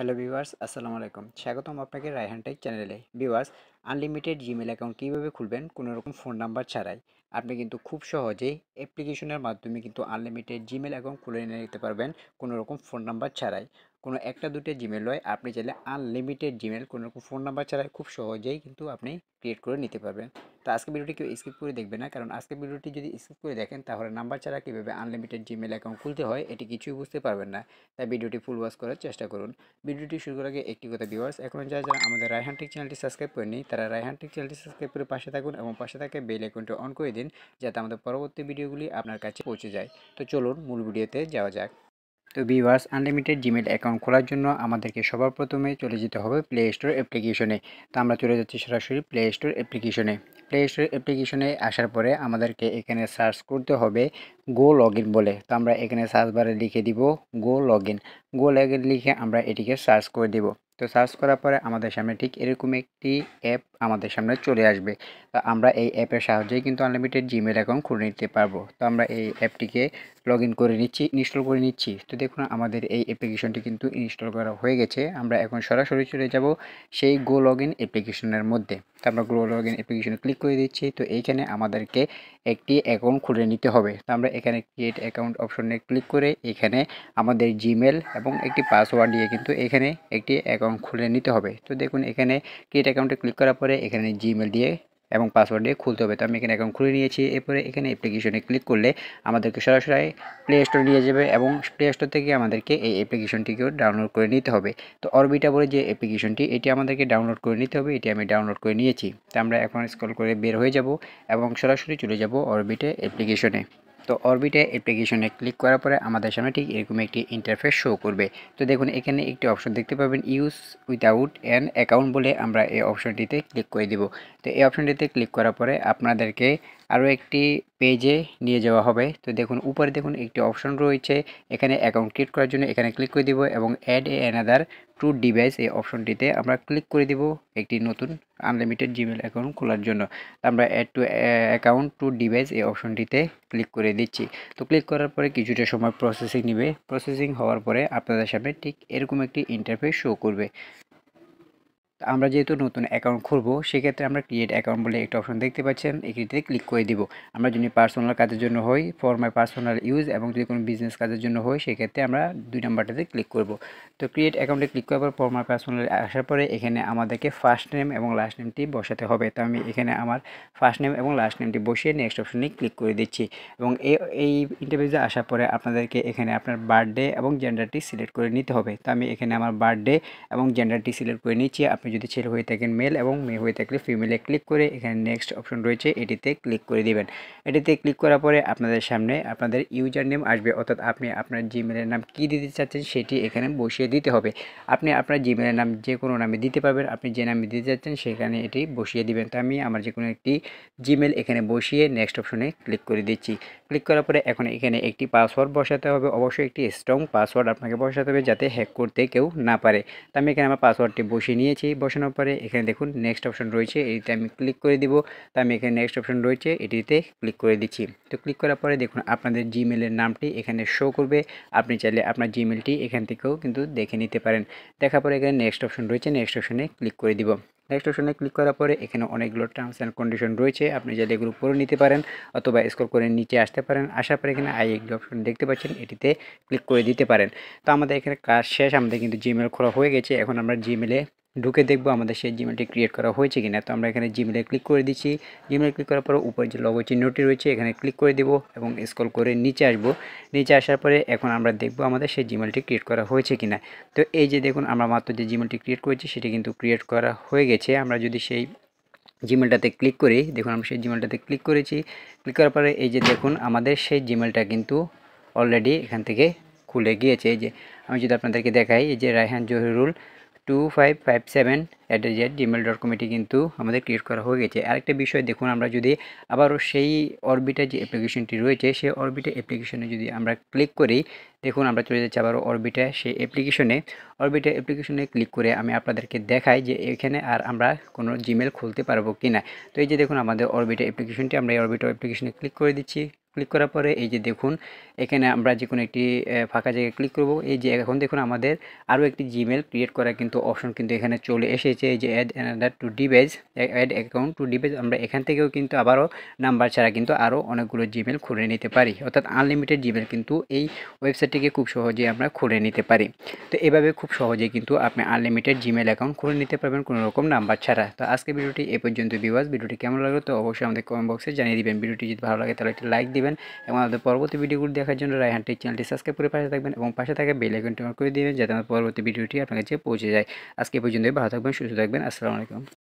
Hello viewers, আসসালামু আলাইকুম। স্বাগতম আপনাকে রায়হান টেক চ্যানেলে। ভিউয়ার্স, আনলিমিটেড জিমেল অ্যাকাউন্ট কীভাবে খুলবেন কোনো রকম ফোন নাম্বার ছাড়াই? আপনি কিন্তু খুব সহজেই অ্যাপ্লিকেশনের মাধ্যমে কিন্তু আনলিমিটেড জিমেল অ্যাকাউন্ট খুলে নিতে পারবেন কোনো রকম ফোন নাম্বার ছাড়াই। কোনো একটা দুটো জিমেল নয়, আপনি চাইলে আনলিমিটেড জিমেল কোনো রকম ফোন নাম্বার ছাড়াই খুব সহজেই কিন্তু আপনি ক্রিয়েট করে নিতে পারবেন। তো আজকে ভিডিওটি কেউ স্কিপ করে দেখবে না, কারণ আজকে ভিডিওটি যদি স্কিপ করে দেখেন তাহলে নাম্বার ছাড়া কীভাবে আনলিমিটেড জিমেল অ্যাকাউন্ট খুলতে হয় এটি কিছুই বুঝতে পারবেন না। তাই ভিডিওটি ফুল ওয়াচ করার চেষ্টা করুন। ভিডিওটি শুরু করার আগে একটি কথা ভিউয়ার্স, এখন যারা আমাদের রায়হান টেক চ্যানেলটি সাবস্ক্রাইব করেনি তারা রায়হান টেক চ্যানেলটি সাবস্ক্রাইব করে পাশে থাকুন এবং পাশে থাকা বেল আইকনটি অন করে দিন, যাতে আমাদের পরবর্তী ভিডিওগুলি আপনার কাছে পৌঁছে যায়। তো চলুন মূল ভিডিওতে যাওয়া যাক। তো ভিউয়ার্স, আনলিমিটেড জিমেল অ্যাকাউন্ট খোলার জন্য আমাদেরকে সবার প্রথমে চলে যেতে হবে প্লে স্টোর অ্যাপ্লিকেশনে। তো আমরা চলে যাচ্ছি সরাসরি প্লে স্টোর অ্যাপ্লিকেশনে। প্লে স্টোর অ্যাপ্লিকেশনে আসার পরে আমাদেরকে এখানে সার্চ করতে হবে গো লগ ইন বলে। তো আমরা এখানে সার্চ বারে লিখে দিব গো log in. Go log in লিখে আমরা এটিকে সার্চ করে দিব। তো সার্চ করার পরে আমাদের সামনে ঠিক এরকম একটি অ্যাপ আমাদের সামনে চলে আসবে। তো আমরা এই অ্যাপের সাহায্যেই কিন্তু আনলিমিটেড জিমেল অ্যাকাউন্ট খুলে নিতে পারবো। তো আমরা এই অ্যাপটিকে লগ ইন করে নিচ্ছি, ইনস্টল করে নিচ্ছি। তো দেখুন আমাদের এই অ্যাপ্লিকেশনটি কিন্তু ইনস্টল করা হয়ে গেছে। আমরা এখন সরাসরি চলে যাব সেই গো লগ ইন অ্যাপ্লিকেশনের মধ্যে। তো আমরা গো লগ ইন অ্যাপ্লিকেশনে ক্লিক করে দিচ্ছি। তো এইখানে আমাদেরকে একটি অ্যাকাউন্ট খুলে নিতে হবে। তো আমরা এখানে ক্রিয়েট অ্যাকাউন্ট অপশনে ক্লিক করে এখানে আমাদের জিমেল এবং একটি পাসওয়ার্ড দিয়ে কিন্তু এখানে একটি অ্যাকাউন্ট খুলে নিতে হবে। তো দেখুন এখানে ক্রিয়েট অ্যাকাউন্টে ক্লিক করার পরে এখানে জিমেল দিয়ে এবং পাসওয়ার্ড দিয়ে খুলতে হবে। তো আমি এখানে অ্যাকাউন্ট খুলে নিয়েছি। এরপরে এখানে অ্যাপ্লিকেশনে ক্লিক করলে আমাদেরকে সরাসরি প্লে স্টোরে নিয়ে যাবে এবং প্লে স্টোর থেকে আমাদেরকে এই অ্যাপ্লিকেশনটিকেও ডাউনলোড করে নিতে হবে। তো অরবিটা বলে যে অ্যাপ্লিকেশনটি, এটি আমাদেরকে ডাউনলোড করে নিতে হবে। এটি আমি ডাউনলোড করে নিয়েছি। তো আমরা এখন স্ক্রল করে বের হয়ে যাব এবং সরাসরি চলে যাব অরবিটে অ্যাপ্লিকেশনে। তো অরবিটে অ্যাপ্লিকেশনে ক্লিক করার পরে আমাদের সামনে ঠিক এরকম একটি ইন্টারফেস শো করবে। তো দেখুন এখানে একটি অপশন দেখতে পাবেন, ইউজ উইথাউট অ্যান অ্যাকাউন্ট বলে। আমরা এই অপশনটিতে ক্লিক করে দিব। তো এই অপশনটিতে ক্লিক করার পরে আপনাদেরকে আরও একটি পেজে নিয়ে যাওয়া হবে। তো দেখুন উপরে দেখুন একটি অপশন রয়েছে, এখানে অ্যাকাউন্ট ক্রিয়েট করার জন্য এখানে ক্লিক করে দিব এবং add a another to device এই অপশনটিতে আমরা ক্লিক করে দিব একটি নতুন আনলিমিটেড জিমেল অ্যাকাউন্ট খোলার জন্য। আমরা add to account to device এই অপশনটিতে ক্লিক করে দিচ্ছি। তো ক্লিক করার পরে কিছুটা সময় প্রসেসিং নেবে। প্রসেসিং হওয়ার পরে আপনাদের সামনে ঠিক এরকম একটি ইন্টারফেস শো করবে। আমরা যেহেতু নতুন অ্যাকাউন্ট খুলবো, সেক্ষেত্রে আমরা ক্রিয়েট অ্যাকাউন্ট বলে একটা অপশন দেখতে পাচ্ছেন, এটিতে ক্লিক করে দিব। আমরা যদি পার্সোনাল কাজের জন্য হই, ফর মাই পার্সোনাল ইউজ, এবং যদি কোনো বিজনেস কাজের জন্য হয় সেক্ষেত্রে আমরা 2 নাম্বারটাতে ক্লিক করব। তো ক্রিয়েট অ্যাকাউন্টে ক্লিক করার পর ফর মাই পার্সোনাল আসার পরে এখানে আমাদেরকে ফার্স্ট নেম এবং লাস্ট নেমটি বসাতে হবে। তো আমি এখানে আমার ফার্স্ট নেম এবং লাস্ট নেমটি বসিয়ে নেক্সট অপশনে ক্লিক করে দিচ্ছি এবং এই ইন্টারভিউতে আসার পরে আপনাদেরকে এখানে আপনার বার্থডে এবং জেন্ডারটি সিলেক্ট করে নিতে হবে। তো আমি এখানে আমার বার্থডে এবং জেন্ডারটি সিলেক্ট করে নিচ্ছি। আপনি যদি ছেলে হয়ে থাকেন মেল এবং মেয়ে হয়ে থাকলে ফিমেলে ক্লিক করে এখানে নেক্সট অপশন রয়েছে, এটিতে ক্লিক করে দিবেন। এটিতে ক্লিক করার পরে আপনাদের সামনে আপনাদের ইউজার নেম আসবে, অর্থাৎ আপনি আপনার জিমেলের নাম কী দিতে চাচ্ছেন সেটি এখানে বসিয়ে দিতে হবে। আপনি আপনার জিমেলের নাম যে কোনো নামে দিতে পারবেন, আপনি যে নামে দিতে চাচ্ছেন সেখানে এটি বসিয়ে দিবেন। তো আমি আমার যে কোনো একটি জিমেল এখানে বসিয়ে নেক্সট অপশনে ক্লিক করে দিচ্ছি। ক্লিক করার পরে এখন এখানে একটি পাসওয়ার্ড বসাতে হবে, অবশ্যই একটি স্ট্রং পাসওয়ার্ড আপনাকে বসাতে হবে যাতে হ্যাক করতে কেউ না পারে। তো আমি এখানে আমার পাসওয়ার্ডটি বসিয়ে নিয়েছি। বসানোর পরে এখানে দেখুন নেক্সট অপশন রয়েছে, এটিতে আমি ক্লিক করে দিব। তো আমি এখানে নেক্সট অপশন রয়েছে, এটিতে ক্লিক করে দিচ্ছি। তো ক্লিক করার পরে দেখুন আপনাদের জিমেলের নামটি এখানে শো করবে। আপনি চাইলে আপনার জিমেলটি এখান থেকেও কিন্তু দেখে নিতে পারেন। দেখার পরে এখানে নেক্সট অপশন রয়েছে, নেক্সট অপশনে ক্লিক করে দিব। নেক্সট অপশনে ক্লিক করার পরে এখানে অনেকগুলো টার্মস অ্যান্ড কন্ডিশন রয়েছে, আপনি চাইলে এগুলো পড়ে নিতে পারেন অথবা স্ক্রল করে নিচে আসতে পারেন। আসার পরে এখানে আই এগ্রি অপশন দেখতে পাচ্ছেন, এটিতে ক্লিক করে দিতে পারেন। তো আমাদের এখানে কাজ শেষ, আমাদের কিন্তু জিমেল খোলা হয়ে গেছে। এখন আমরা জিমেলে ঢুকে দেখবো আমাদের সেই জিমেলটি ক্রিয়েট করা হয়েছে কিনা। তো আমরা এখানে জিমেলে ক্লিক করে দিচ্ছি। জিমেলে ক্লিক করার পর উপরে যে লগো চিহ্নটি রয়েছে এখানে ক্লিক করে দেবো এবং স্ক্রল করে নিচে আসবো। নিচে আসার পরে এখন আমরা দেখবো আমাদের সেই জিমেলটি ক্রিয়েট করা হয়েছে কিনা। তো এই যে দেখুন আমরা মাত্র যে জিমেলটি ক্রিয়েট করেছি সেটি কিন্তু ক্রিয়েট করা হয়ে গেছে। আমরা যদি সেই জিমেলটাতে ক্লিক করি, দেখুন আমরা সেই জিমেলটাতে ক্লিক করেছি। ক্লিক করার পরে এই যে দেখুন আমাদের সেই জিমেলটা কিন্তু অলরেডি এখান থেকে খুলে গিয়েছে। এই যে আমি যদি আপনাদেরকে দেখাই, এই যে রায়হান জহিরুল 2557@gmail.com এটি কিন্তু আমাদের ক্রিয়েট করা হয়ে গেছে। আরেকটা বিষয় দেখুন, আমরা যদি আবারও সেই অরবিটা যে অ্যাপ্লিকেশনটি রয়েছে সেই অরবিটা অ্যাপ্লিকেশনে যদি আমরা ক্লিক করি, দেখুন আমরা চলে যাচ্ছি আবারও অরবিটা সেই অ্যাপ্লিকেশনে। অরবিটা অ্যাপ্লিকেশনে ক্লিক করে আমি আপনাদেরকে দেখাই যে এখানে আর আমরা কোনো জিমেল খুলতে পারবো কি না। তো এই যে দেখুন আমাদের অরবিটা অ্যাপ্লিকেশনটি, আমরা এই অরবিটা অ্যাপ্লিকেশনে ক্লিক করে দিচ্ছি। ক্লিক করার পরে এই যে দেখুন এখানে আমরা যে কোনো একটি ফাঁকা জায়গায় ক্লিক করব। এই যে এখন দেখুন আমাদের আরও একটি জিমেল ক্রিয়েট করার কিন্তু অপশন কিন্তু এখানে চলে এসেছে। এই যে add another to device, add account to device, আমরা এখান থেকেও কিন্তু আবারও নাম্বার ছাড়া কিন্তু আরও অনেকগুলো জিমেল খুলে নিতে পারি। অর্থাৎ আনলিমিটেড জিমেল কিন্তু এই ওয়েবসাইটটিকে খুব সহজেই আমরা খুলে নিতে পারি। তো এভাবে খুব সহজেই কিন্তু আপনি আনলিমিটেড জিমেল অ্যাকাউন্ট খুলে নিতে পারবেন কোনো রকম নাম্বার ছাড়া। তো আজকে ভিডিওটি এ পর্যন্ত ভিউয়ার্স, ভিডিওটি কেমন লাগলো তো অবশ্যই আমাদের কমেন্ট বক্সে জানিয়ে দিবেন। ভিডিওটি যদি ভালো লাগে তাহলে একটি লাইক দিবেন এবং আমাদের পরবর্তী ভিডিওগুলো দেখার জন্য রায়হান টেক চ্যানেলটি সাবস্ক্রাইব করে পাশে থাকবেন এবং পাশে থাকা বেল আইকনটি অন করে দিবেন যাতে আমার পরবর্তী ভিডিওটি আপনার কাছে পৌঁছে যায়। আজকে এ পর্যন্তই, ভালো থাকবেন, সুস্থ থাকবেন। আসসালামু আলাইকুম।